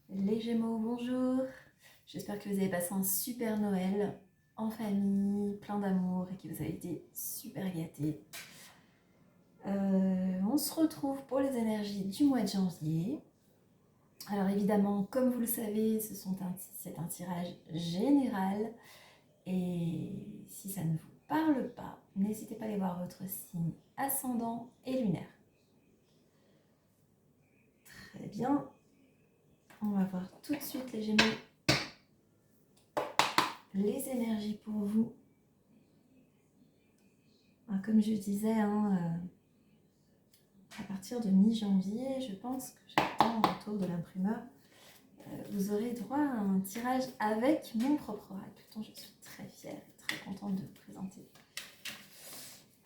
Les Gémeaux, bonjour. J'espère que vous avez passé un super Noël en famille, plein d'amour et que vous avez été super gâtés. On se retrouve pour les énergies du mois de janvier. Alors évidemment, comme vous le savez, c'est un tirage général et si ça ne vous parle pas, n'hésitez pas à aller voir votre signe ascendant et lunaire. Très bien. On va voir tout de suite les Gémeaux. Les énergies pour vous. Comme je disais, à partir de mi-janvier, je pense que j'attends le retour de l'imprimeur. Vous aurez droit à un tirage avec mon propre oracle, dont je suis très fière et très contente de vous présenter.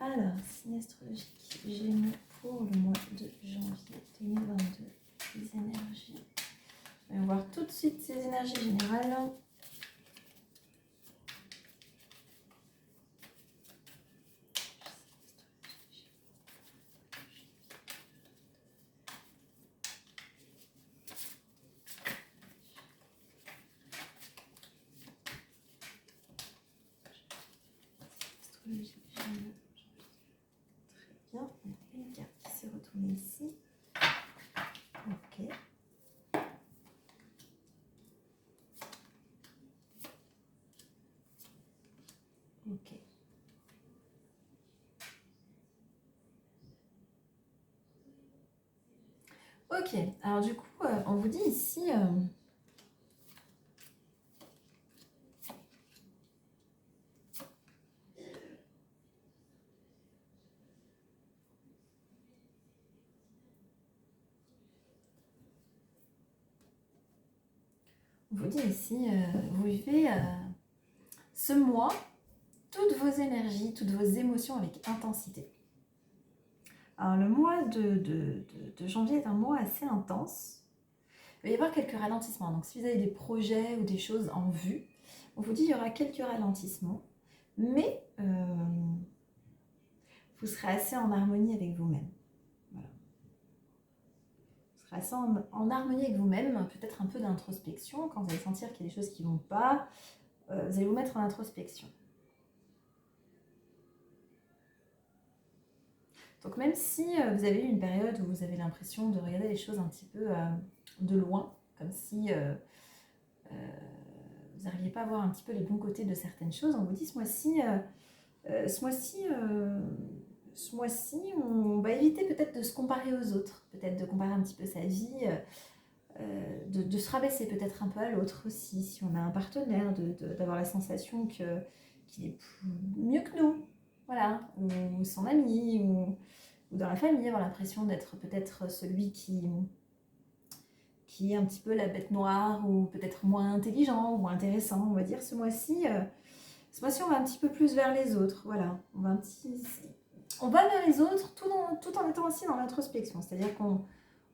Alors, signe astrologique Gémeaux pour le mois de janvier 2022. Les énergies. On va voir tout de suite ces énergies générales. Astrologique Gémeaux. Très bien. Il y a une carte qui s'est retournée ici. Ok. Ok. Ok, alors du coup, on vous dit ici, vous vivez ce mois toutes vos énergies, toutes vos émotions avec intensité. Alors le mois de janvier est un mois assez intense. Il va y avoir quelques ralentissements. Donc si vous avez des projets ou des choses en vue, on vous dit qu'il y aura quelques ralentissements, mais vous serez assez en harmonie avec vous-même. Voilà. Vous serez assez en harmonie avec vous-même, peut-être un peu d'introspection. Quand vous allez sentir qu'il y a des choses qui ne vont pas, vous allez vous mettre en introspection. Donc même si vous avez eu une période où vous avez l'impression de regarder les choses un petit peu de loin, comme si vous n'arriviez pas à voir un petit peu les bons côtés de certaines choses, on vous dit ce mois-ci, on va éviter peut-être de se comparer aux autres, peut-être de comparer un petit peu sa vie, de se rabaisser peut-être un peu à l'autre aussi, si on a un partenaire, d'avoir la sensation qu'il est mieux que nous, voilà, ou son ami, ou dans la famille, avoir l'impression d'être peut-être celui qui est un petit peu la bête noire, ou peut-être moins intelligent, ou moins intéressant, on va dire. Ce mois-ci, on va un petit peu plus vers les autres, voilà. On va vers les autres tout en étant aussi dans l'introspection, c'est-à-dire qu'on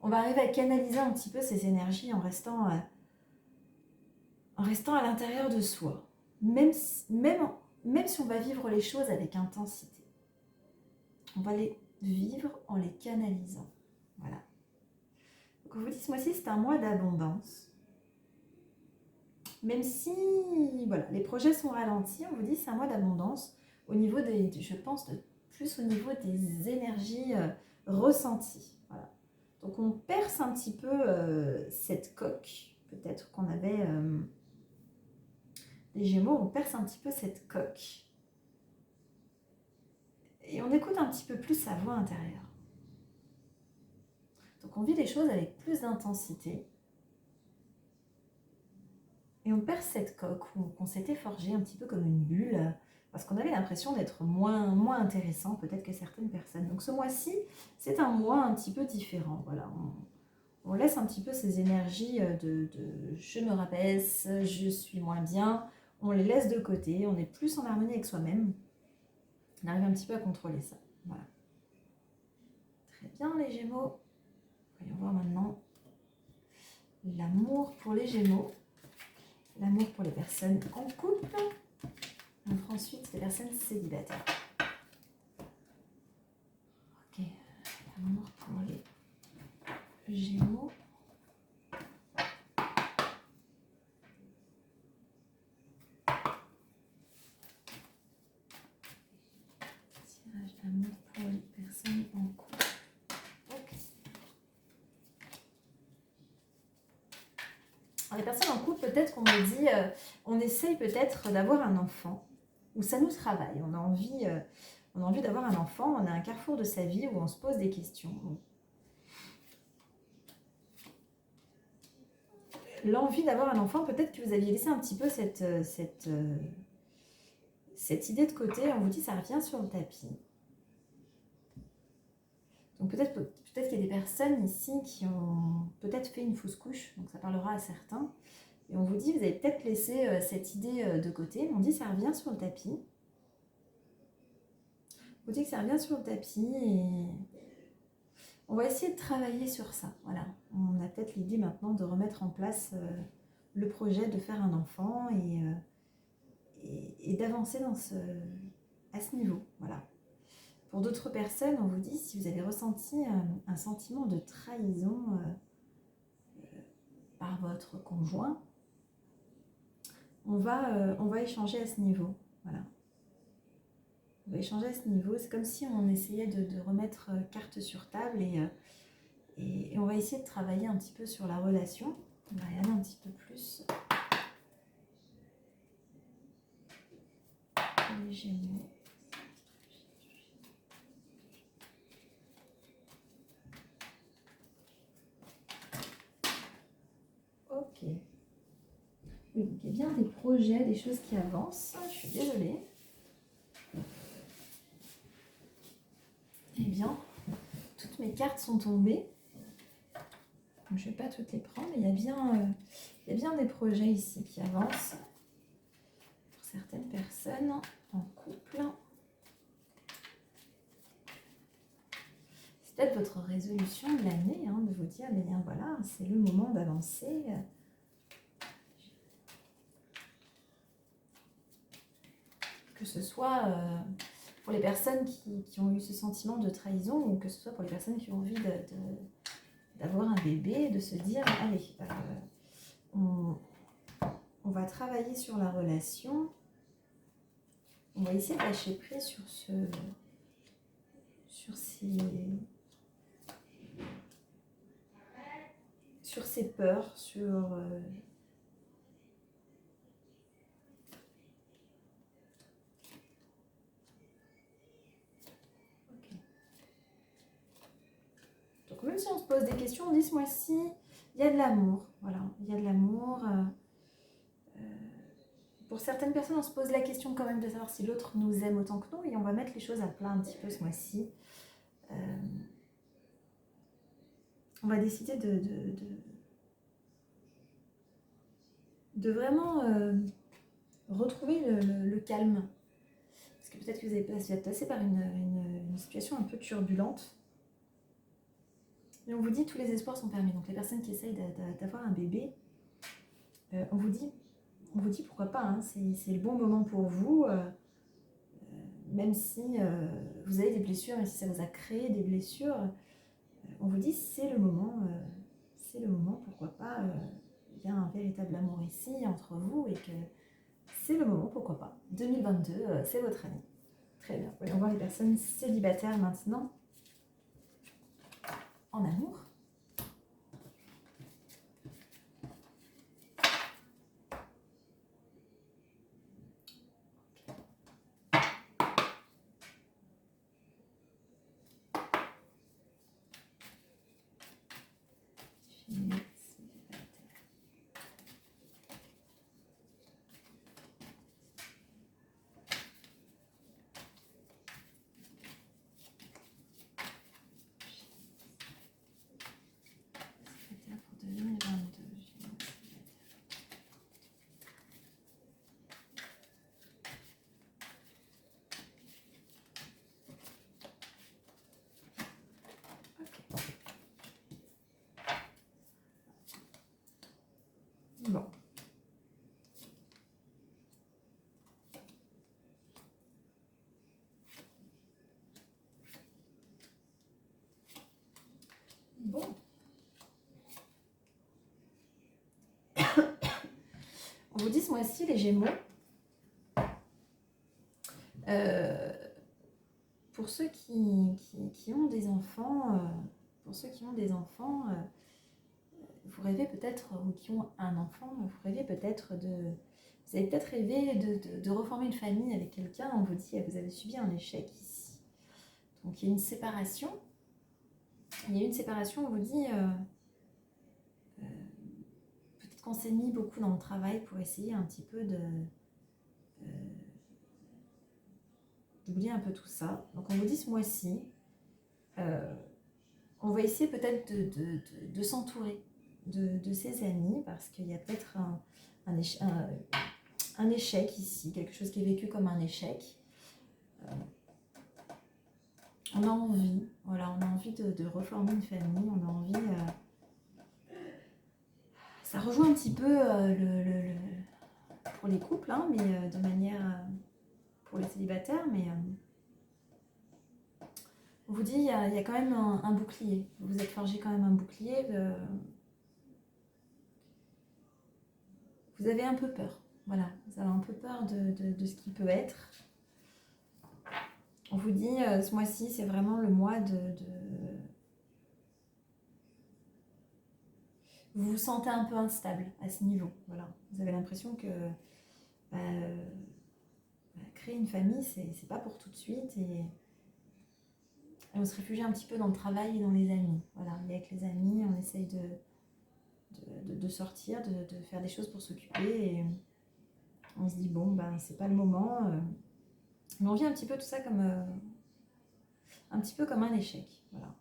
va arriver à canaliser un petit peu ces énergies en restant à l'intérieur de soi, même si on va vivre les choses avec intensité. On va les vivre en les canalisant. Voilà. Donc on vous dit ce mois-ci, c'est un mois d'abondance. Même si voilà, les projets sont ralentis, on vous dit c'est un mois d'abondance au niveau plus au niveau des énergies ressenties. Voilà. Donc on perce un petit peu cette coque, peut-être qu'on avait les Gémeaux, on perce un petit peu cette coque. Et on écoute un petit peu plus sa voix intérieure. Donc on vit les choses avec plus d'intensité. Et on perce cette coque qu'on s'était forgé un petit peu comme une bulle, parce qu'on avait l'impression d'être moins intéressant peut-être que certaines personnes. Donc ce mois-ci, c'est un mois un petit peu différent. Voilà, on laisse un petit peu ces énergies de je me rabaisse, je suis moins bien, on les laisse de côté, on est plus en harmonie avec soi-même. On arrive un petit peu à contrôler ça. Voilà. Très bien les Gémeaux. Voyons voir maintenant l'amour pour les Gémeaux. L'amour pour les personnes en couple. On fera ensuite les personnes célibataires. Ok, l'amour pour les Gémeaux. Les personnes en couple, peut-être qu'on me dit, on essaye peut-être d'avoir un enfant, ou ça nous travaille, on a envie d'avoir un enfant, on a un carrefour de sa vie où on se pose des questions. L'envie d'avoir un enfant, peut-être que vous aviez laissé un petit peu cette idée de côté, on vous dit ça revient sur le tapis. Donc peut-être qu'il y a des personnes ici qui ont peut-être fait une fausse couche, donc ça parlera à certains. Et on vous dit, vous avez peut-être laissé cette idée de côté, on dit ça revient sur le tapis. On vous dit que ça revient sur le tapis et on va essayer de travailler sur ça. Voilà, on a peut-être l'idée maintenant de remettre en place le projet de faire un enfant et d'avancer à ce niveau. Voilà. Pour d'autres personnes, on vous dit, si vous avez ressenti un sentiment de trahison par votre conjoint, on va échanger à ce niveau. Voilà. On va échanger à ce niveau. C'est comme si on essayait de remettre carte sur table et on va essayer de travailler un petit peu sur la relation. On va regarder un petit peu plus. Les Gémeaux. Ok. Oui, donc il y a bien des projets, des choses qui avancent. Je suis désolée. Eh bien, toutes mes cartes sont tombées. Donc, je ne vais pas toutes les prendre, mais il y a bien des projets ici qui avancent. Pour certaines personnes en couple. C'est peut-être votre résolution de l'année, de vous dire, mais bien voilà, c'est le moment d'avancer. Que ce soit pour les personnes qui ont eu ce sentiment de trahison ou que ce soit pour les personnes qui ont envie d'avoir un bébé, de se dire, allez, on va travailler sur la relation, on va essayer de lâcher prise sur ces peurs, Donc même si on se pose des questions, on dit ce mois-ci, il y a de l'amour. Voilà, il y a de l'amour. Pour certaines personnes, on se pose la question quand même de savoir si l'autre nous aime autant que nous et on va mettre les choses à plat un petit peu ce mois-ci. On va décider de vraiment retrouver le calme. Parce que peut-être que vous êtes passé par une situation un peu turbulente. Et on vous dit tous les espoirs sont permis. Donc les personnes qui essayent d'avoir un bébé, on vous dit pourquoi pas, c'est le bon moment pour vous, même si vous avez des blessures, même si ça vous a créé des blessures, on vous dit c'est le moment, pourquoi pas, il y a un véritable amour ici entre vous et que c'est le moment, pourquoi pas. 2022, c'est votre année. Très bien. Voyons voir les personnes célibataires maintenant en amour. Bon. Bon. On vous dit ce mois-ci, les Gémeaux, pour ceux qui ont des enfants, vous rêvez peut-être, ou qui ont un enfant, vous rêvez peut-être vous avez peut-être rêvé de reformer une famille avec quelqu'un, on vous dit, vous avez subi un échec ici. Donc il y a une séparation. Il y a une séparation, on vous dit, peut-être qu'on s'est mis beaucoup dans le travail pour essayer un petit peu d'oublier un peu tout ça. Donc on vous dit ce mois-ci, on va essayer peut-être de s'entourer de ses amis, parce qu'il y a peut-être un échec ici, quelque chose qui est vécu comme un échec. On a envie, voilà, on a envie de reformer une famille, on a envie... ça rejoint un petit peu pour les couples, hein, mais de manière... pour les célibataires, mais... on vous dit, il y a quand même un bouclier. Vous vous êtes forgé quand même un bouclier. Vous avez un peu peur. Voilà, vous avez un peu peur de ce qui peut être. On vous dit, ce mois-ci, c'est vraiment le mois vous vous sentez un peu instable à ce niveau. Voilà. Vous avez l'impression que créer une famille, c'est pas pour tout de suite. Et on se réfugie un petit peu dans le travail et dans les amis. Voilà, et avec les amis, on essaye de sortir, de faire des choses pour s'occuper. Et on se dit, bon, ben, c'est pas le moment. Mais on vit un petit peu tout ça comme un petit peu comme un échec. Voilà.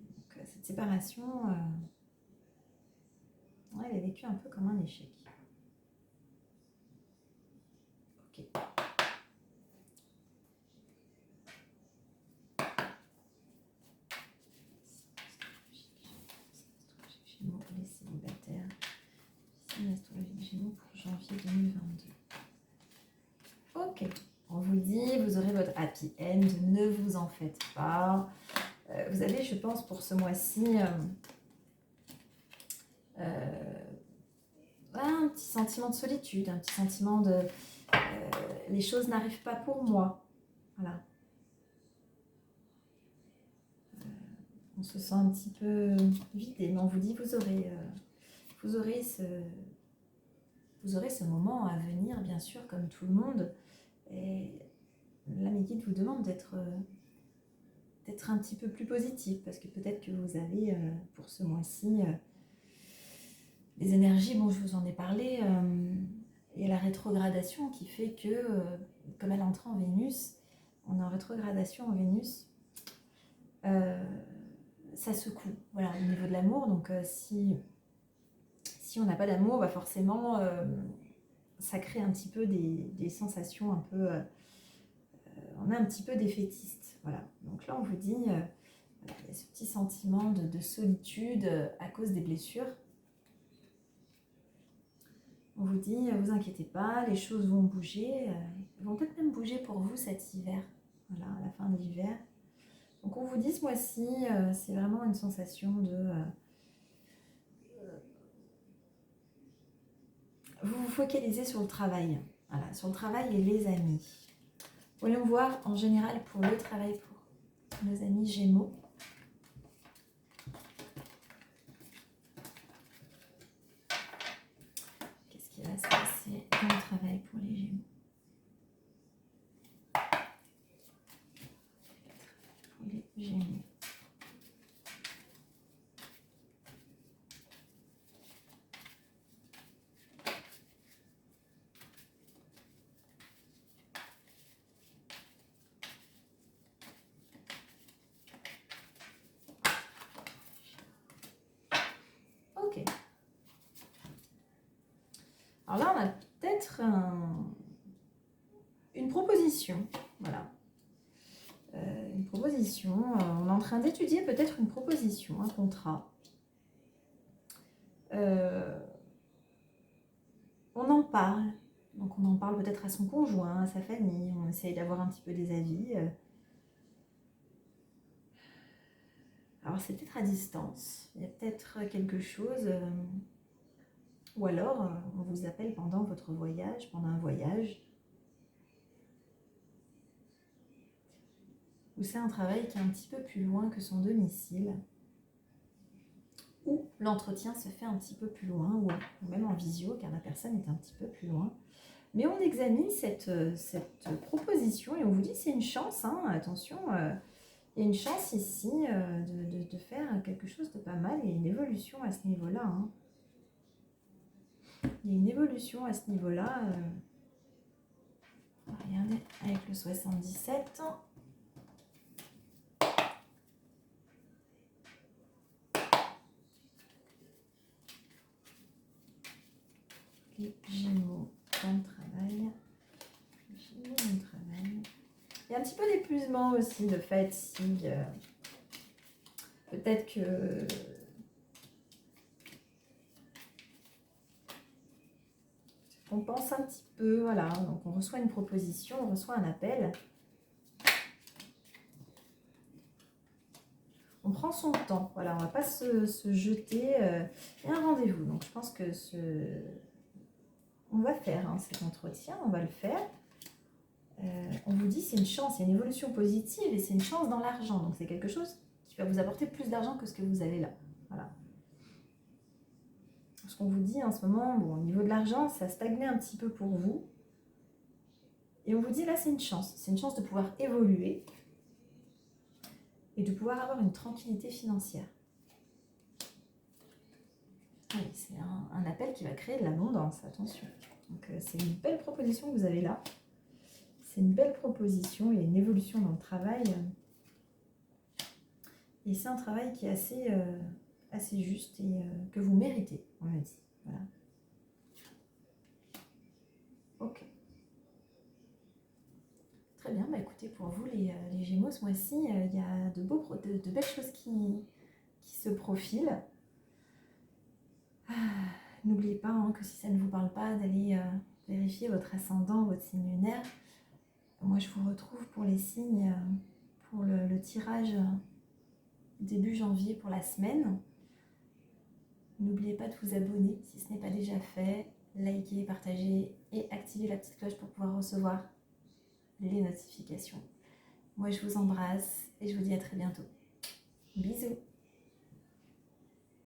Donc, cette séparation, elle est vécue un peu comme un échec. Ok. Gémeaux pour les célibataires. Signe astrologique Gémeaux pour janvier 2022. Ok. On vous dit, vous aurez votre happy end, ne vous en faites pas. Vous avez, je pense, pour ce mois-ci, un petit sentiment de solitude, un petit sentiment de les choses n'arrivent pas pour moi. Voilà. On se sent un petit peu vidé, mais on vous dit, vous aurez ce moment à venir, bien sûr, comme tout le monde. Et là, mes guides vous demandent d'être un petit peu plus positif, parce que peut-être que vous avez, pour ce mois-ci, les énergies, bon, je vous en ai parlé, et la rétrogradation qui fait que, comme elle entre en Vénus, on est en rétrogradation en Vénus, ça secoue, voilà, au niveau de l'amour. Donc si on n'a pas d'amour, bah forcément, ça crée un petit peu des sensations un peu... on est un petit peu défaitiste, voilà. Donc là, on vous dit, voilà, il y a ce petit sentiment de solitude à cause des blessures. On vous dit, vous inquiétez pas, les choses vont bouger, elles vont peut-être même bouger pour vous cet hiver, voilà, à la fin de l'hiver. Donc on vous dit ce mois-ci, c'est vraiment une sensation de... vous vous focalisez sur le travail, voilà, sur le travail et les amis. Voyons voir en général pour le travail pour nos amis Gémeaux. Qu'est-ce qui va se passer dans le travail pour les Gémeaux? Pour les Gémeaux. Ok. Alors là, on a peut-être une proposition. Voilà. Une proposition. On est en train d'étudier peut-être une proposition, un contrat. On en parle. Donc on en parle peut-être à son conjoint, à sa famille. On essaye d'avoir un petit peu des avis. Alors c'est peut-être à distance. Il y a peut-être quelque chose... ou alors, on vous appelle pendant votre voyage, pendant un voyage. Ou c'est un travail qui est un petit peu plus loin que son domicile. ou l'entretien se fait un petit peu plus loin, ou même en visio, car la personne est un petit peu plus loin. Mais on examine cette proposition et on vous dit c'est une chance, hein, attention, il y a une chance ici de faire quelque chose de pas mal, il y a une évolution à ce niveau-là. Hein. Il y a une évolution à ce niveau-là. Regardez, avec le 77. Les Gémeaux dans le travail. Les Gémeaux dans le travail. Il y a un petit peu d'épuisement aussi, de fatigue. Peut-être que on pense un petit peu, voilà, donc on reçoit une proposition, on reçoit un appel. On prend son temps, voilà, on ne va pas se jeter. Il y a un rendez-vous, donc je pense que on va faire hein, cet entretien, on va le faire. On vous dit c'est une chance, c'est une évolution positive et c'est une chance dans l'argent. Donc c'est quelque chose qui va vous apporter plus d'argent que ce que vous avez là. Voilà. Ce qu'on vous dit en ce moment, bon, au niveau de l'argent, ça stagnait un petit peu pour vous. Et on vous dit là, c'est une chance. C'est une chance de pouvoir évoluer et de pouvoir avoir une tranquillité financière. Oui, c'est un appel qui va créer de l'abondance, attention. Donc c'est une belle proposition que vous avez là. C'est une belle proposition, il y a une évolution dans le travail. Et c'est un travail qui est assez juste et que vous méritez, on m'a dit. Voilà. Ok. Très bien, bah écoutez, pour vous les Gémeaux, ce mois-ci, il y a de belles choses qui se profilent. N'oubliez pas hein, que si ça ne vous parle pas, d'aller vérifier votre ascendant, votre signe lunaire. Moi, je vous retrouve pour les signes, pour le tirage début janvier pour la semaine. N'oubliez pas de vous abonner si ce n'est pas déjà fait, liker, partager et activer la petite cloche pour pouvoir recevoir les notifications. Moi, je vous embrasse et je vous dis à très bientôt. Bisous!